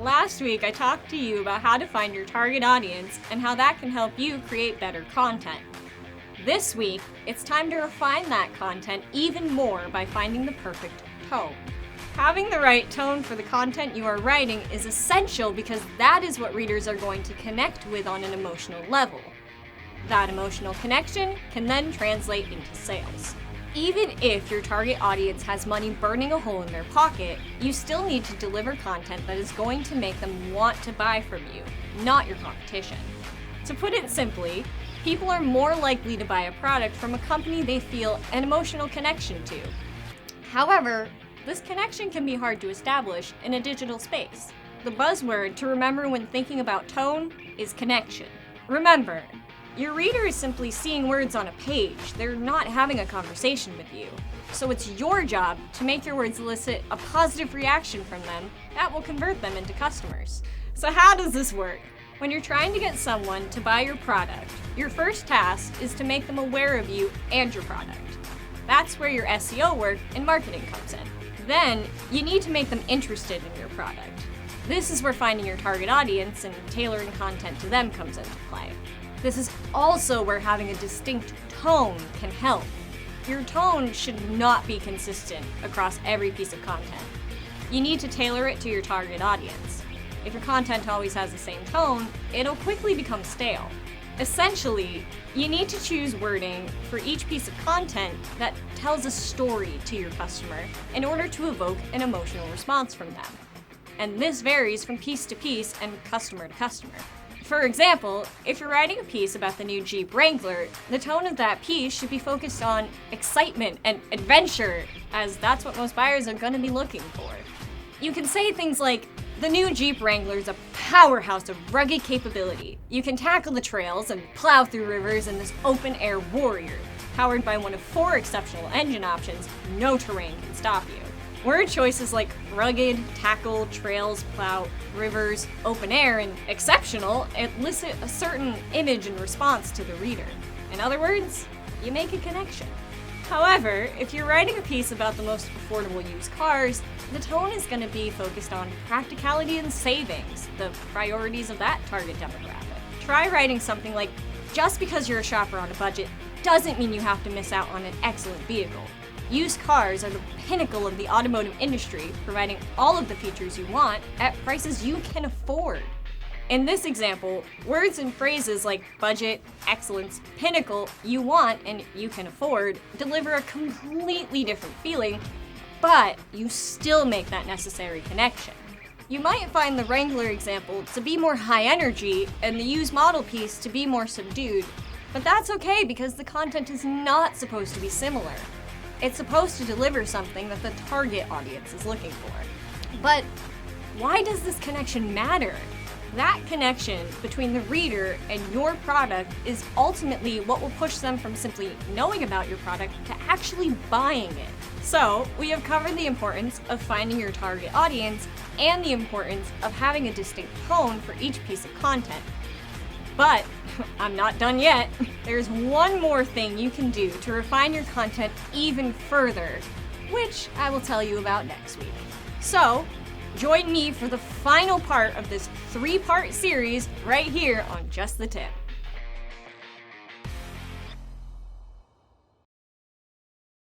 Last week, I talked to you about how to find your target audience and how that can help you create better content. This week, it's time to refine that content even more by finding the perfect tone. Having the right tone for the content you are writing is essential because that is what readers are going to connect with on an emotional level. That emotional connection can then translate into sales. Even if your target audience has money burning a hole in their pocket, you still need to deliver content that is going to make them want to buy from you, not your competition. To put it simply, people are more likely to buy a product from a company they feel an emotional connection to. However, this connection can be hard to establish in a digital space. The buzzword to remember when thinking about tone is connection. Remember, your reader is simply seeing words on a page. They're not having a conversation with you. So it's your job to make your words elicit a positive reaction from them that will convert them into customers. So how does this work? When you're trying to get someone to buy your product, your first task is to make them aware of you and your product. That's where your SEO work and marketing comes in. Then, you need to make them interested in your product. This is where finding your target audience and tailoring content to them comes into play. This is also where having a distinct tone can help. Your tone should not be consistent across every piece of content. You need to tailor it to your target audience. If your content always has the same tone, it'll quickly become stale. Essentially, you need to choose wording for each piece of content that tells a story to your customer in order to evoke an emotional response from them. And this varies from piece to piece and customer to customer. For example, if you're writing a piece about the new Jeep Wrangler, the tone of that piece should be focused on excitement and adventure, as that's what most buyers are going to be looking for. You can say things like, the new Jeep Wrangler is a powerhouse of rugged capability. You can tackle the trails and plow through rivers in this open-air warrior. Powered by one of 4 exceptional engine options, no terrain can stop you. Word choices like rugged, tackle, trails, plow, rivers, open air, and exceptional elicit a certain image and response to the reader. In other words, you make a connection. However, if you're writing a piece about the most affordable used cars, the tone is going to be focused on practicality and savings, the priorities of that target demographic. Try writing something like, just because you're a shopper on a budget doesn't mean you have to miss out on an excellent vehicle. Used cars are the pinnacle of the automotive industry, providing all of the features you want at prices you can afford. In this example, words and phrases like budget, excellence, pinnacle, you want, and you can afford deliver a completely different feeling, but you still make that necessary connection. You might find the Wrangler example to be more high energy and the used model piece to be more subdued, but that's okay because the content is not supposed to be similar. It's supposed to deliver something that the target audience is looking for. But why does this connection matter? That connection between the reader and your product is ultimately what will push them from simply knowing about your product to actually buying it. So, we have covered the importance of finding your target audience and the importance of having a distinct tone for each piece of content. But I'm not done yet. There's one more thing you can do to refine your content even further, which I will tell you about next week. So, join me for the final part of this 3-part series right here on Just the Tip.